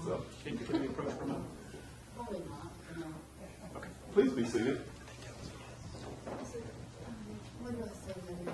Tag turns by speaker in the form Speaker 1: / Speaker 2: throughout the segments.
Speaker 1: So,
Speaker 2: Can we approach from a?
Speaker 3: Probably not, no.
Speaker 2: Okay.
Speaker 1: please be seated.
Speaker 3: What do I say later?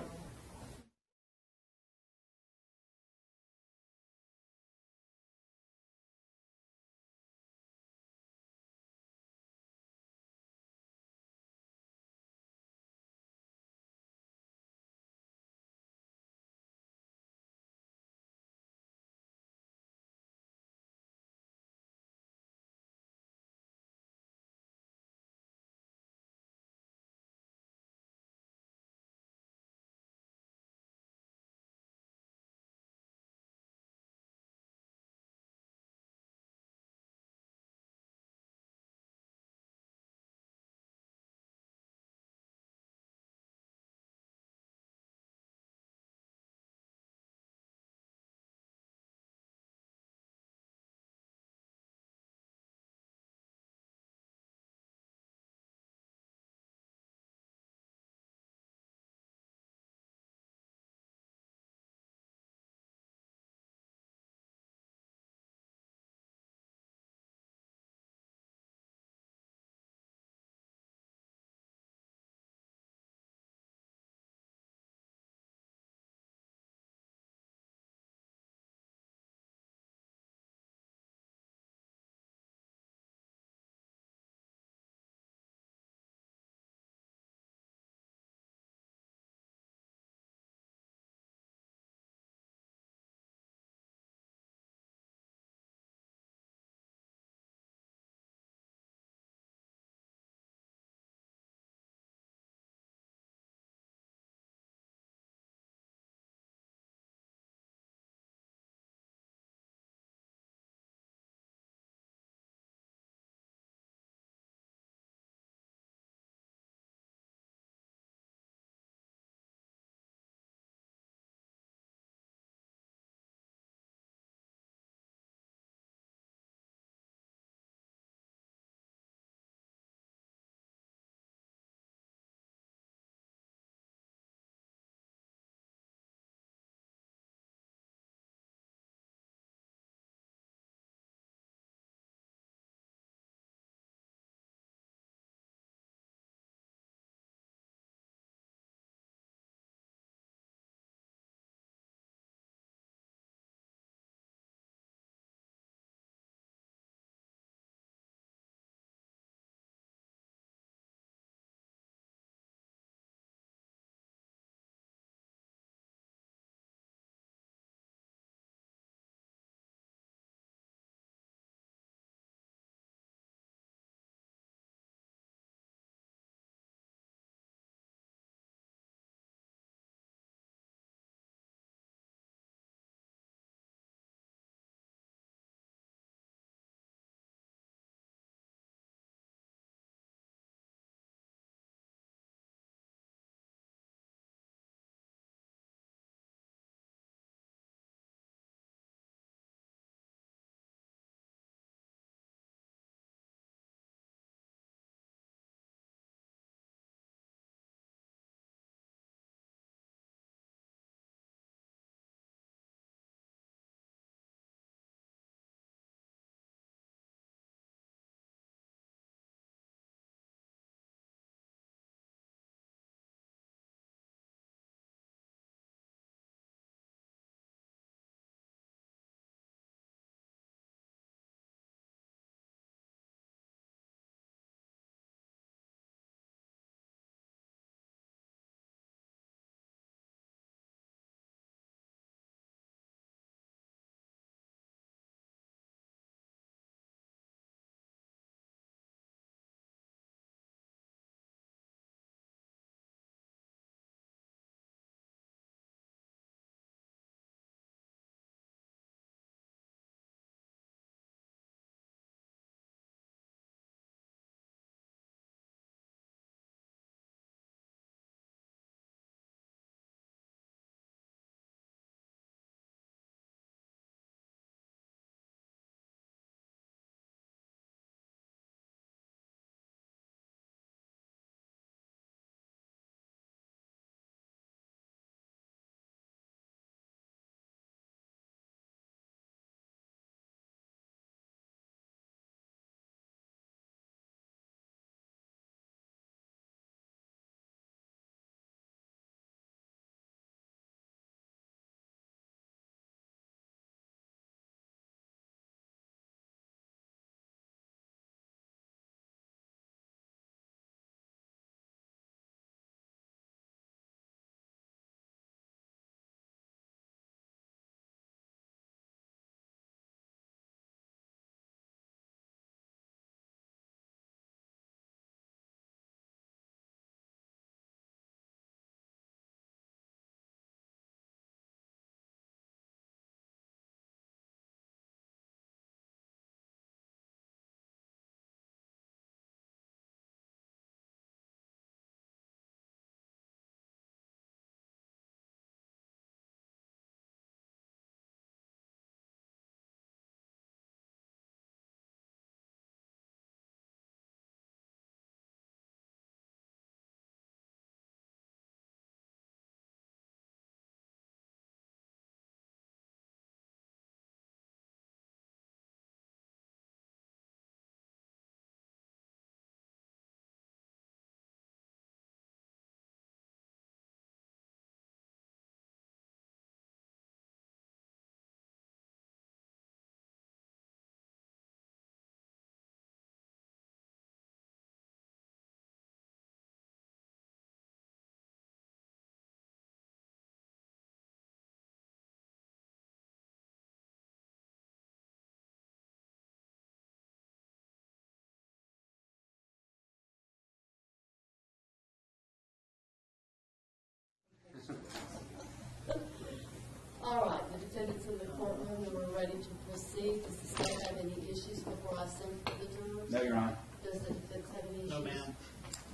Speaker 3: ready to proceed. Does the staff have any issues before I send for the jurors?
Speaker 2: No, Your Honor.
Speaker 3: Does the defense have any issues?
Speaker 1: No, ma'am.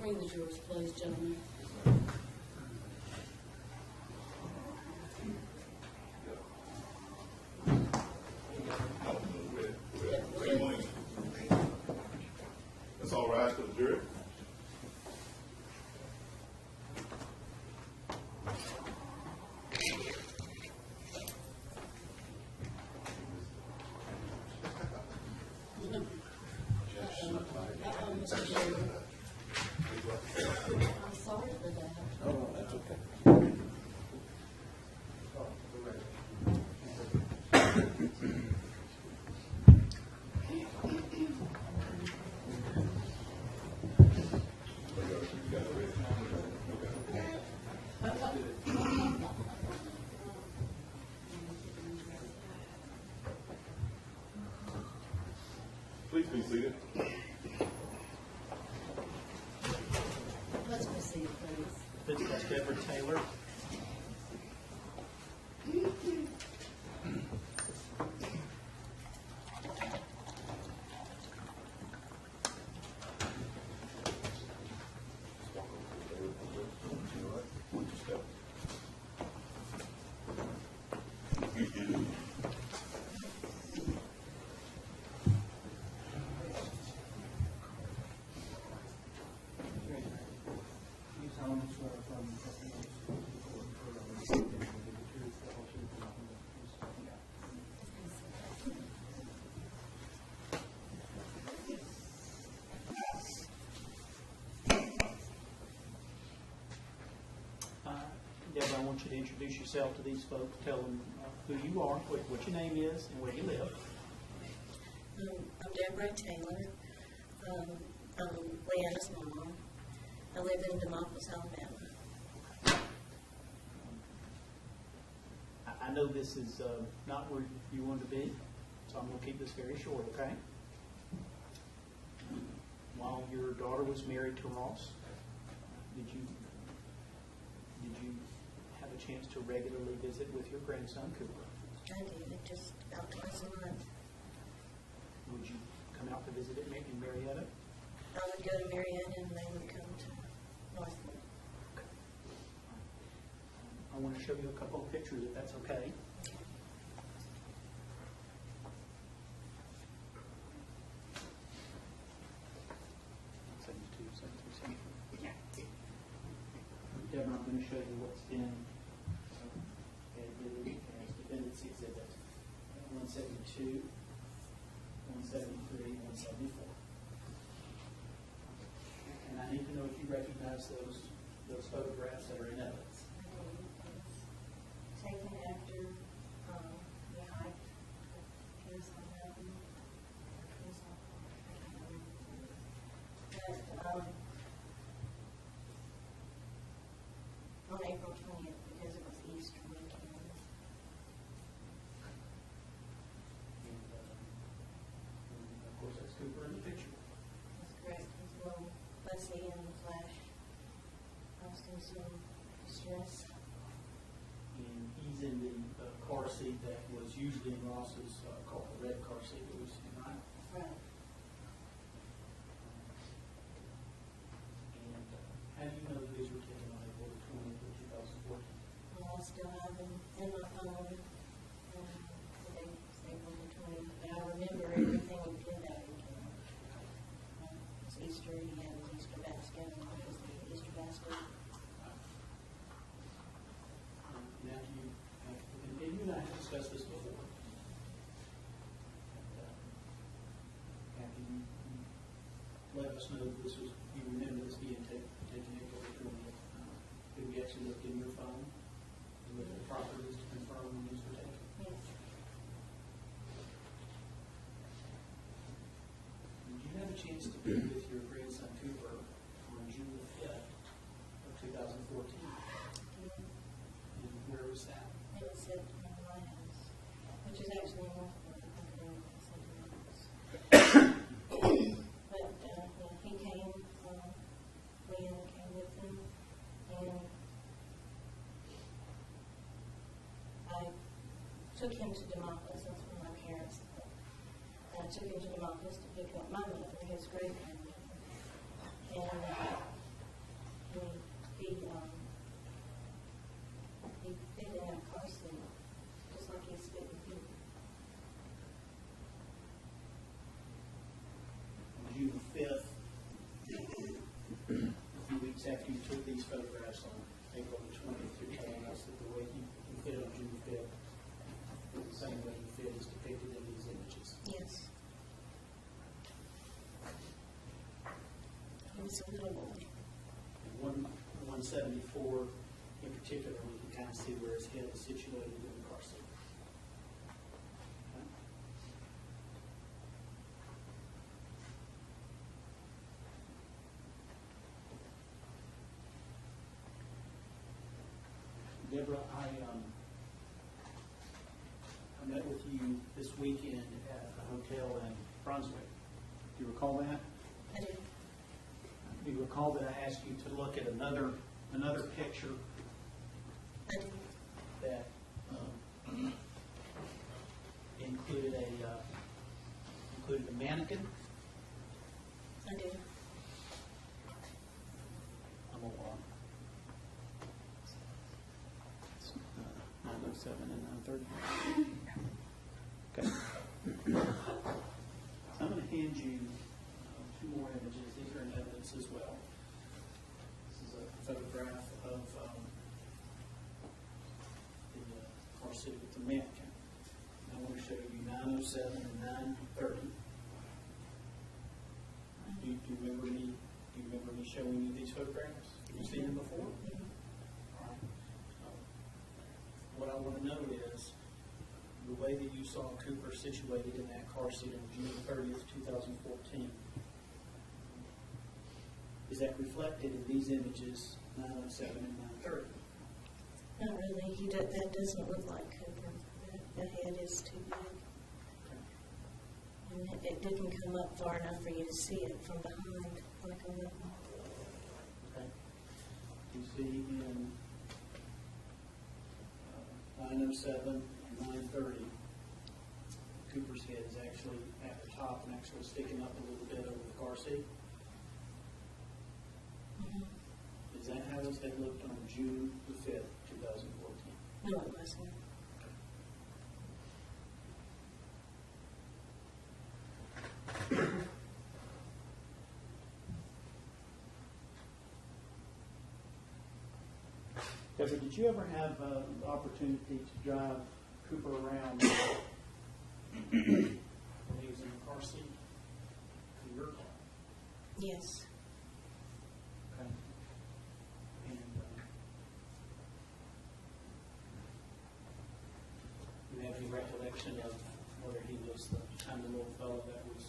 Speaker 3: Bring the jurors, please, gentlemen.
Speaker 4: That's all right for the jury.
Speaker 3: I'm sorry for that.
Speaker 2: Oh, that's okay.
Speaker 4: Please be seated.
Speaker 3: Let's proceed, please.
Speaker 1: That's Debra Taylor. Debra, I want you to introduce yourself to these folks. Tell them who you are, what your name is, and where you live.
Speaker 5: I'm Debra Taylor. I'm Leanna's mom. I live in Demopolis, Alabama.
Speaker 1: I know this is not where you want to be, so I'm going to keep this very short, okay? While your daughter was married to Ross, did you have a chance to regularly visit with your grandson, Cooper?
Speaker 5: I did, just about twice a month.
Speaker 1: Would you come out to visit in Marietta?
Speaker 5: I would go to Marietta and they would come to Northwood.
Speaker 1: I want to show you a couple of pictures, if that's okay. Debra, I'm going to show you what's been admitted as defendant's exhibit 172, 173, 174. And I need to know if you recognize those photographs that are in evidence.
Speaker 5: Taken after the hike. Here's the mountain. Here's the on April 20th, because it was Easter weekend.
Speaker 1: And of course, that's Cooper in the picture.
Speaker 5: That's correct. He's a little fussy and flash. Caused him some distress.
Speaker 1: And he's in the car seat that was usually in Ross's car, the red car seat that was in, right?
Speaker 5: Right.
Speaker 1: And how do you know that these were taken on April 20th of 2014?
Speaker 5: Well, I still have them in my phone. The date was April the 20th. But I remember everything we did that weekend. It's Easter. He had his Easter basket. And I was the Easter basket.
Speaker 1: Now and you and I have discussed this before. After you let us know that this was, you remember this being taken April the 20th. Did we actually look in your phone and look at the properties to confirm when these were taken?
Speaker 5: Yes.
Speaker 1: Did you have a chance to be with your grandson Cooper on June the 5th of 2014? And where was that?
Speaker 5: It was at my house, which is actually Northwood. But he came, Leanna came with him, and I took him to Demopolis. That's when I took him to the office to pick up my mother, his great grandmother. And he fit in a car seat, just like he's fitting here.
Speaker 1: On June 5th, a few weeks after you took these photographs on April the 20th, you're telling us that the way you fit on June 5th is the same way you fit is depicted in these images.
Speaker 5: Yes. He was a little boy.
Speaker 1: And 174 in particular, we can kind of see where his head is situated in the car seat. Okay. Debra, I met with you this weekend at a hotel in Brunswick. Do you recall that?
Speaker 5: I do.
Speaker 1: Do you recall that I asked you to look at another picture
Speaker 5: I do.
Speaker 1: that included a mannequin?
Speaker 5: I do.
Speaker 1: I'm on 907 and 930. Okay. So I'm going to hand you two more images. These are in evidence as well. This is a photograph of the car seat with the mannequin. I want to show you 907 and 930. Do you remember me showing you these photographs? Have you seen them before? All right. What I want to know is the way that you saw Cooper situated in that car seat on June 30th, 2014. Is that reflected in these images, 907 and 930?
Speaker 5: Not really. That doesn't look like Cooper. The head is too big. And it didn't come up far enough for you to see it from behind, like a little.
Speaker 1: Okay. You see in 907 and 930, Cooper's head is actually at the top and actually sticking up a little bit over the car seat. Is that how his head looked on June the 5th, 2014?
Speaker 5: No, it wasn't.
Speaker 1: Debra, did you ever have the opportunity to drive Cooper around when he was in the car seat in your car?
Speaker 5: Yes.
Speaker 1: Okay. And you have any recollection of whether he was the kind of little fellow that was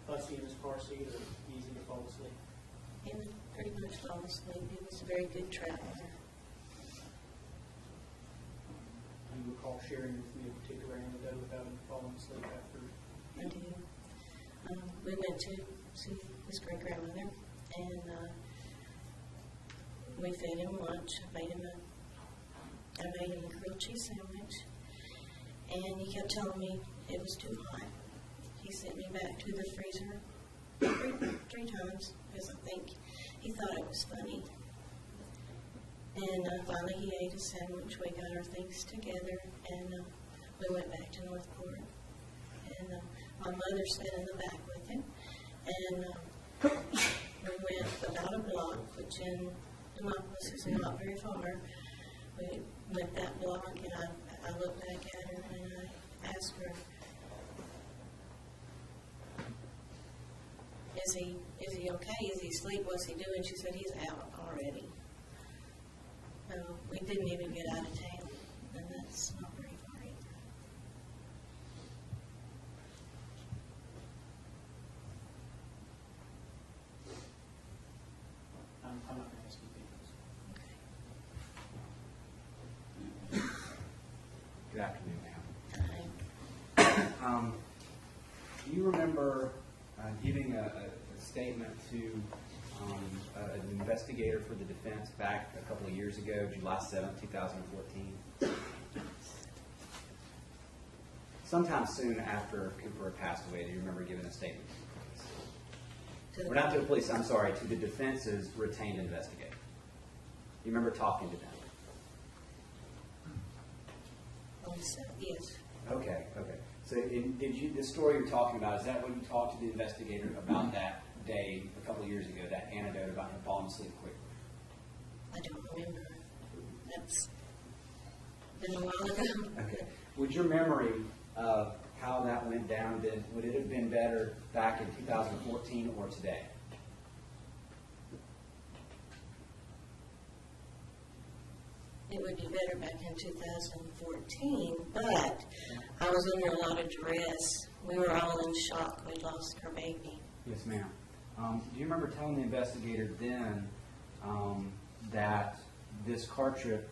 Speaker 1: fussy in his car seat or easy to fall asleep?
Speaker 5: He would pretty much fall asleep. He was a very good traveler.
Speaker 1: Do you recall sharing with me a particular anecdote about him falling asleep after?
Speaker 5: I do. We went to see his great grandmother, and we fed him lunch. I made him a grilled cheese sandwich, and he kept telling me it was too hot. He sent me back to the freezer three times because I think he thought it was funny. And finally he ate his sandwich. We got our things together, and we went back to Northport. And my mother sat in the back with him, and we went about a block, which in Demopolis is not very far. We went that block, and I looked back at her, and I asked her, Is he okay? Is he asleep? What's he doing? She said, he's out already. So we didn't even get out of town, and that's not very far either.
Speaker 1: I'm not going to ask you things.
Speaker 6: Good afternoon,
Speaker 5: Okay.
Speaker 6: ma'am. Do you remember giving a statement to an investigator for the defense back a couple of years ago, July 7th, 2014? sometime soon after Cooper had passed away, do you remember giving a statement? Or not to the police, I'm sorry, to the defense's retained investigator. You remember talking to them?
Speaker 5: Yes.
Speaker 6: Okay. So did you, this story you're talking about, is that when you talked to the investigator about that day a couple of years ago, that anecdote about him falling asleep quickly?
Speaker 5: I don't remember. That's been a while ago.
Speaker 6: Okay. Would your memory of how that went down, would it have been better back in 2014 or today?
Speaker 5: It would be better back in 2014, but I was under a lot of duress. We were all in shock. We'd lost our baby.
Speaker 6: Yes, ma'am. Do you remember telling the investigator then that this car trip,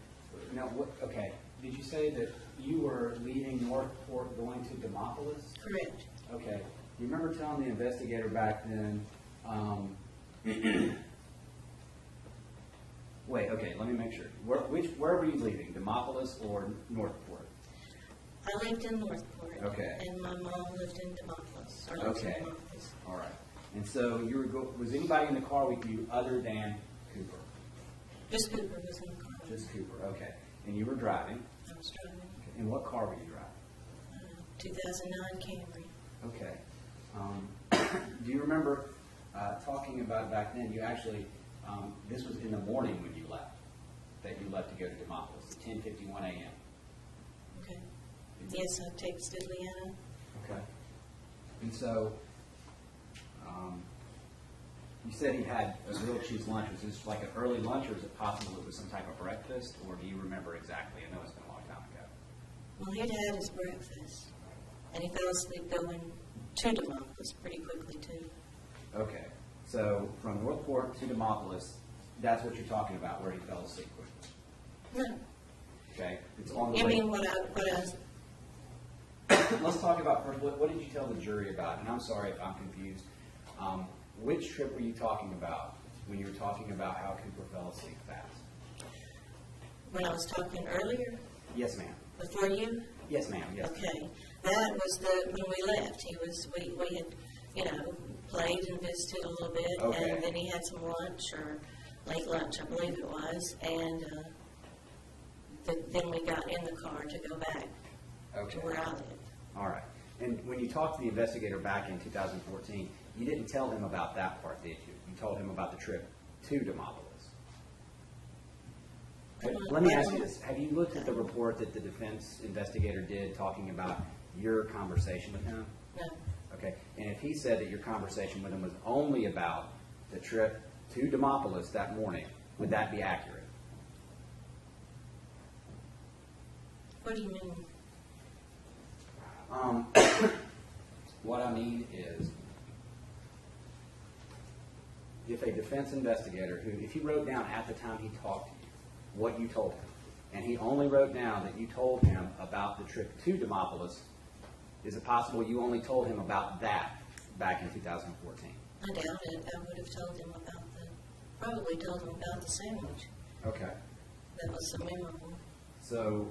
Speaker 6: okay, did you say that you were leaving Northport going to Demopolis?
Speaker 5: Correct.
Speaker 6: Okay. Do you remember telling the investigator back then, wait, okay, let me make sure. Where were you leaving, Demopolis or Northport?
Speaker 5: I lived in Northport.
Speaker 6: Okay.
Speaker 5: And my mom lived in Demopolis.
Speaker 6: Okay. All right. And so was anybody in the car with you other than Cooper?
Speaker 5: Just Cooper was in the car.
Speaker 6: Just Cooper, okay. And you were driving?
Speaker 5: I was driving.
Speaker 6: Okay. And what car were you driving?
Speaker 5: 2009 Camry.
Speaker 6: Okay. Do you remember talking about it back then? You actually, this was in the morning when you left, that you left to go to Demopolis at 10:51 a.m.
Speaker 5: Okay. Yes, I texted Leanna.
Speaker 6: Okay. And so, you said he had a grilled cheese lunch. Was this like an early lunch, or is it possible it was some type of breakfast, or do you remember exactly? I know it's been a long time ago.
Speaker 5: Well, he'd had his breakfast, and he fell asleep going to Demopolis pretty quickly, too.
Speaker 6: Okay. So, from Northport to Demopolis, that's what you're talking about, where he fell asleep quickly.
Speaker 5: No.
Speaker 6: Okay. It's on the
Speaker 5: You
Speaker 6: way.
Speaker 5: mean what I
Speaker 6: Let's talk about first, what did you tell the jury about? And I'm sorry if I'm confused. Which trip were you talking about when you were talking about how Cooper fell asleep fast?
Speaker 5: when I was talking earlier,
Speaker 6: Yes, ma'am.
Speaker 5: before you?
Speaker 6: Yes, ma'am. Yes.
Speaker 5: Okay, that was when we left. We had, played and visited a little bit,
Speaker 6: Okay.
Speaker 5: and then he had some lunch or late lunch, I believe it was, and then we got in the car to go back
Speaker 6: Okay.
Speaker 5: to where I lived.
Speaker 6: All right. And when you talked to the investigator back in 2014, you didn't tell him about that part, did you? You told him about the trip to Demopolis. Let me ask you this. Have you looked at the report that the defense investigator did talking about your conversation with him?
Speaker 5: No,
Speaker 6: Okay. And if he said that your conversation with him was only about the trip to Demopolis that morning, would that be accurate?
Speaker 5: what do you mean?
Speaker 6: What I mean is, if a defense investigator if he wrote down at the time he talked to you what you told him, and he only wrote down that you told him about the trip to Demopolis, is it possible you only told him about that back in 2014?
Speaker 5: I doubt it. I would have told him probably told him about the sandwich.
Speaker 6: Okay.
Speaker 5: That was so memorable.
Speaker 6: So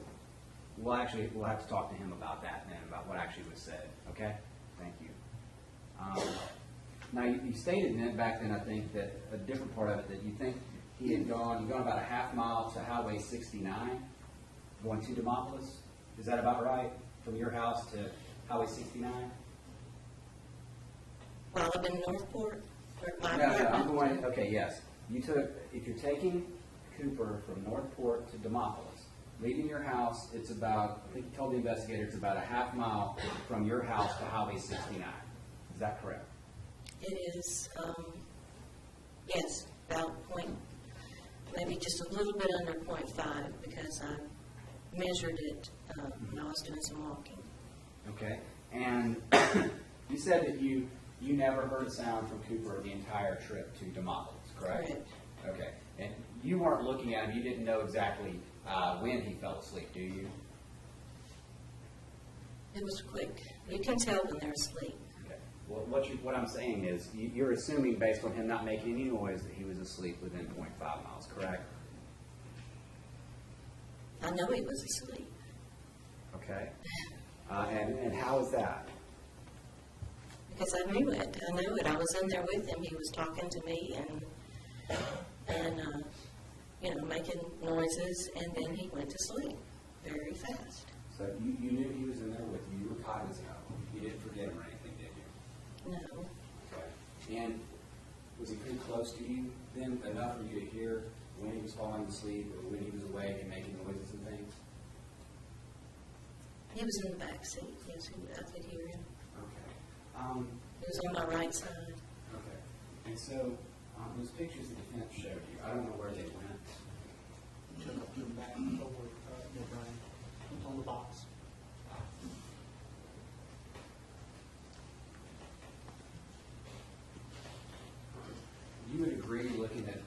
Speaker 6: we'll have to talk to him about that then, about what actually was said. Okay? Thank you. Now, you stated then, back then, I think, that a different part of it, that you think you'd gone about a half mile to Highway 69, going to Demopolis. Is that about right? From your house to Highway 69?
Speaker 5: While I'm in Northport, or my
Speaker 6: No, I'm
Speaker 5: apartment.
Speaker 6: going, okay, yes. If you're taking Cooper from Northport to Demopolis, leaving your house, it's about, I think you told the investigator, it's about a half mile from your house to Highway 69. Is that correct?
Speaker 5: It is, yes, about maybe just a little bit under 0.5, because I measured it when I was doing some walking.
Speaker 6: Okay. And you said that you never heard a sound from Cooper the entire trip to Demopolis, correct?
Speaker 5: Correct.
Speaker 6: Okay. And you weren't looking at him. You didn't know exactly when he fell asleep, do you?
Speaker 5: It was quick. You can tell when they're asleep.
Speaker 6: Okay. Well, what I'm saying is you're assuming, based on him not making any noise, that he was asleep within 0.5 miles, correct?
Speaker 5: I know he was asleep.
Speaker 6: Okay. And how is that?
Speaker 5: Because I knew it. I knew it. I was in there with him. He was talking to me and making noises, and then he went to sleep very fast.
Speaker 6: So you knew he was in there with you. You were cognizant of him. You didn't forget him or anything, did you?
Speaker 5: No.
Speaker 6: Okay. And was he pretty close to you then, enough for you to hear when he was falling asleep or when he was awake and making noises and things?
Speaker 5: He was in the back seat. Yes, I could hear him.
Speaker 6: Okay.
Speaker 5: He was on my right side.
Speaker 6: Okay. And so those pictures the defense showed you, I don't know where they went.
Speaker 1: Took up to the back over, Brian, on the box.
Speaker 6: You would agree, looking at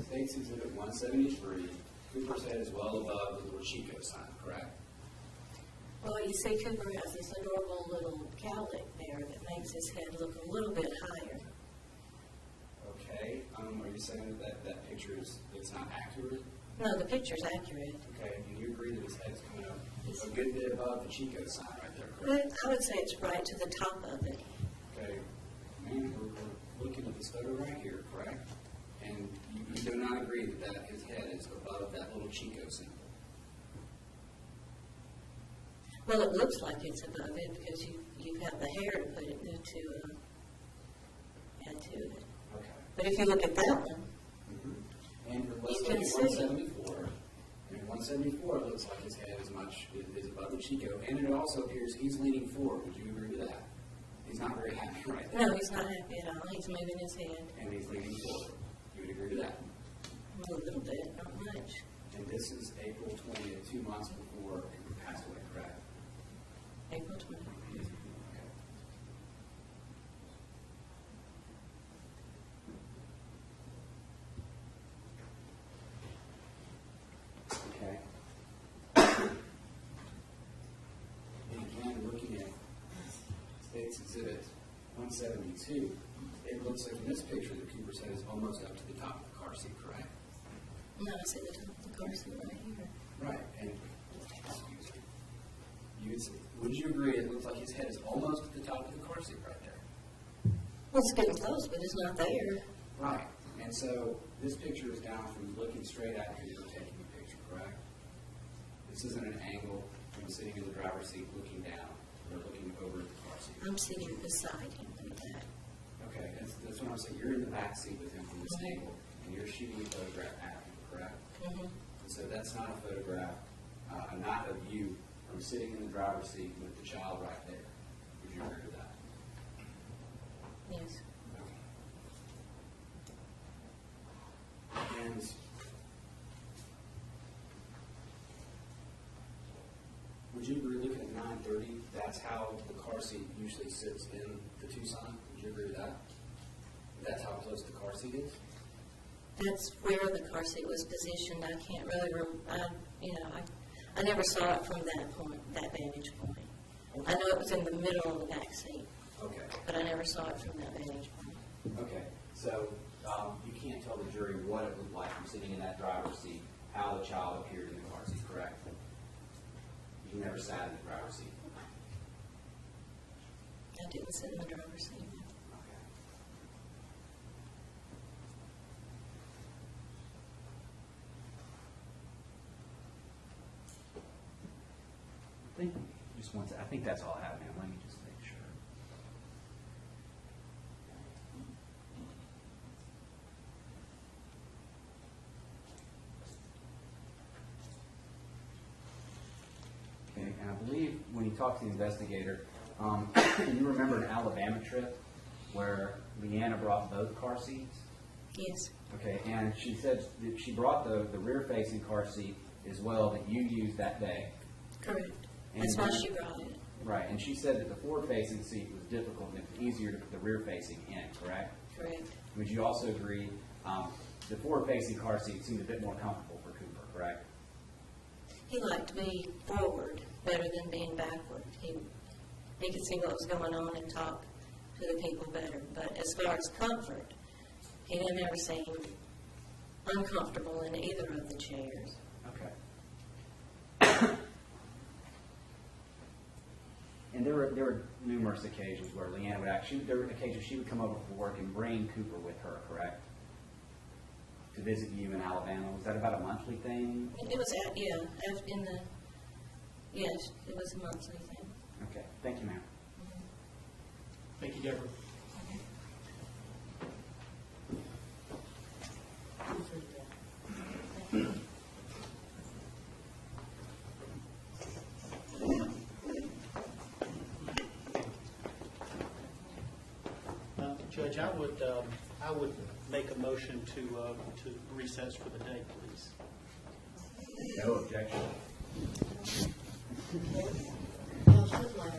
Speaker 6: State's Exhibit 173, Cooper's head is well above the little Chico sign, correct?
Speaker 5: Well, you see, Cooper has this adorable little cowlick there that makes his head look a little bit higher.
Speaker 6: Okay. Are you saying that picture it's not accurate?
Speaker 5: No, the picture's accurate.
Speaker 6: Okay. And you agree that his head is coming up a good bit above the Chico sign right there, correct?
Speaker 5: But I would say it's right to the top of it.
Speaker 6: Okay. Man, we're looking at this photo right here, correct? And you do not agree that his head is above that little Chico symbol?
Speaker 5: Well, it looks like it's above it because you have the hair to put it to add to it.
Speaker 6: Okay.
Speaker 5: But if you look at that one,
Speaker 6: And let's
Speaker 5: You
Speaker 6: look
Speaker 5: can
Speaker 6: at
Speaker 5: see.
Speaker 6: 174. And in 174, it looks like his head is above the Chico. And it also appears he's leaning forward. Would you agree with that? He's not very happy right there.
Speaker 5: no, he's not happy at all. He's moving his head
Speaker 6: And he's leaning forward. You would agree with that?
Speaker 5: a little bit, not much.
Speaker 6: And this is April 20th, 2 months before Cooper passed away, correct?
Speaker 5: April 20th.
Speaker 6: Okay. And again, looking at State's Exhibit 172, it looks like in this picture that Cooper's head is almost up to the top of the car seat, correct?
Speaker 5: No, I see the top of the car seat right here.
Speaker 6: Right. And excuse me. Would you agree it looks like his head is almost at the top of the car seat right there?
Speaker 5: Well, it's getting close, but it's not there.
Speaker 6: Right. And so this picture is down from looking straight at Cooper taking the picture, correct? This isn't an angle from sitting in the driver's seat looking down or looking over at the car seat.
Speaker 5: I'm sitting beside him like that.
Speaker 6: Okay, that's what I'm saying. You're in the back seat with him from this angle, and you're shooting a photograph at him, correct?
Speaker 5: Mm-hmm.
Speaker 6: And so that's not a photograph, not of you from sitting in the driver's seat with the child right there. Would you agree with that?
Speaker 5: Yes.
Speaker 6: Okay. And would you agree, looking at 930, that's how the car seat usually sits in the Tucson? Would you agree with that? That's how close the car seat is?
Speaker 5: That's where the car seat was positioned. I can't really I never saw it from that point, that vantage point.
Speaker 6: Okay.
Speaker 5: I know it was in the middle of the back seat,
Speaker 6: Okay.
Speaker 5: but I never saw it from that vantage point.
Speaker 6: Okay. So you can't tell the jury what it looked like from sitting in that driver's seat, how the child appeared in the car seat, correct? You never sat in the driver's seat.
Speaker 5: I didn't sit in the driver's seat.
Speaker 6: Okay. I think that's all I have, ma'am. Let me just make sure. Okay, and I believe when you talked to the investigator, you remember an Alabama trip where Leanna brought both car seats?
Speaker 5: Yes.
Speaker 6: Okay, and she said that she brought the rear-facing car seat as well that you used that day.
Speaker 5: Correct.
Speaker 6: And
Speaker 5: That's why
Speaker 6: then-
Speaker 5: she brought it.
Speaker 6: Right, and she said that the forward-facing seat was difficult and it was easier to put the rear-facing in, correct?
Speaker 5: Correct.
Speaker 6: Would you also agree the forward-facing car seat seemed a bit more comfortable for Cooper, correct?
Speaker 5: He liked to be forward better than being backward. He could see what was going on and talk to the people better. But as far as comfort, he didn't ever seem uncomfortable in either of the chairs.
Speaker 6: Okay. And there were numerous occasions where Leanna would there were occasions she would come over for work and bring Cooper with her, correct? To visit you in Alabama. Was that about a monthly thing?
Speaker 5: It was yes, it was a monthly thing.
Speaker 6: Okay, thank you, ma'am.
Speaker 1: Thank you, Deborah. Judge, I would make a motion to recess for the day, please.
Speaker 6: No objection.
Speaker 3: Y'all should laugh.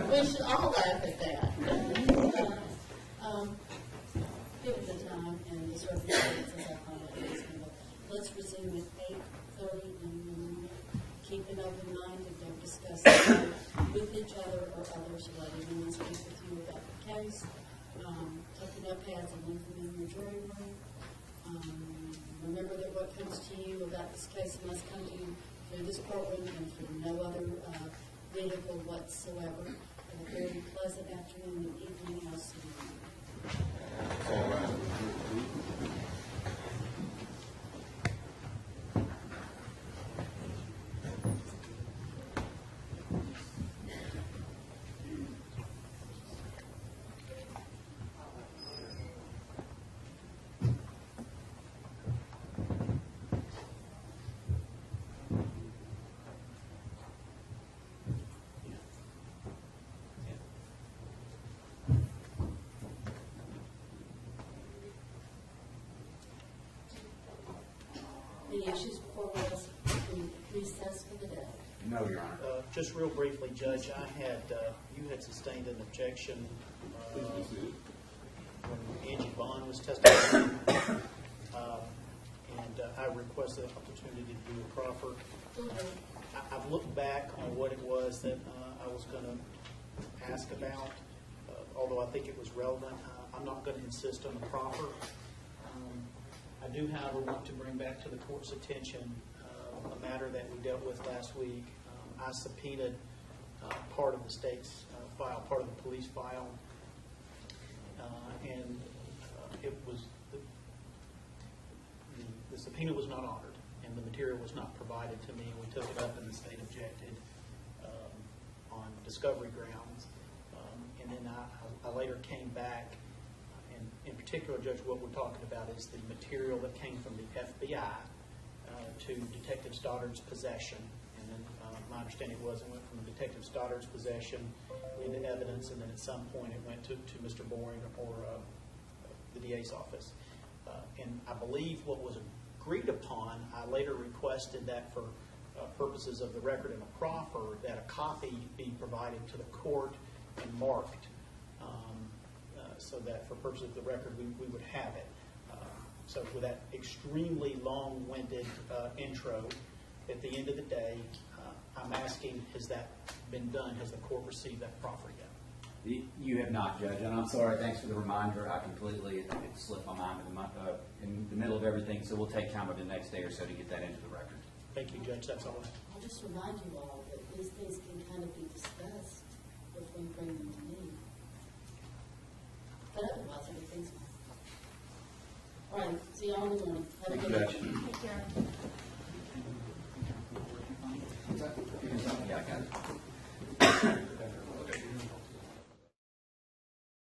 Speaker 3: We should all laugh at that. Given the time and the circumstances, I find it reasonable. Let's resume at 8:30 and keep an open mind and don't discuss it with each other or others or let anyone speak with you about the case. Tuck your notepads and leave them in your jury room. Remember that what comes to you about this case must come to you through this courtroom and through no other vehicle whatsoever. Have a very pleasant afternoon and evening. I'll see you.
Speaker 4: It's all right.
Speaker 3: Any issues before we recess for the day?
Speaker 6: No, Your Honor.
Speaker 1: Just real briefly, Judge, you had sustained an objection
Speaker 4: Please be seated.
Speaker 1: when Angie Bond was testifying, and I requested an opportunity to do a proffer. I've looked back on what it was that I was going to ask about, although I think it was relevant. I'm not going to insist on a proffer. I do, however, want to bring back to the court's attention a matter that we dealt with last week. I subpoenaed part of the state's file, part of the police file, and it was the subpoena was not honored, and the material was not provided to me. We took it up, and the state objected on discovery grounds, and then I later came back. In particular, Judge, what we're talking about is the material that came from the FBI to Detective Stoddard's possession. And then my understanding was it went from Detective Stoddard's possession into evidence, and then at some point it went to Mr. Boring or the DA's office. And I believe what was agreed upon, I later requested that for purposes of the record in a proffer, that a copy be provided to the court and marked, so that for purposes of the record, we would have it. So with that extremely long-winded intro, at the end of the day, I'm asking, has that been done? Has the court received that proffer yet?
Speaker 6: You have not, Judge, and I'm sorry. Thanks for the reminder. I completely, it slipped my mind in the middle of everything, so we'll take time over the next day or so to get that into the record.
Speaker 1: Thank you, Judge. That's all.
Speaker 3: I'll just remind you all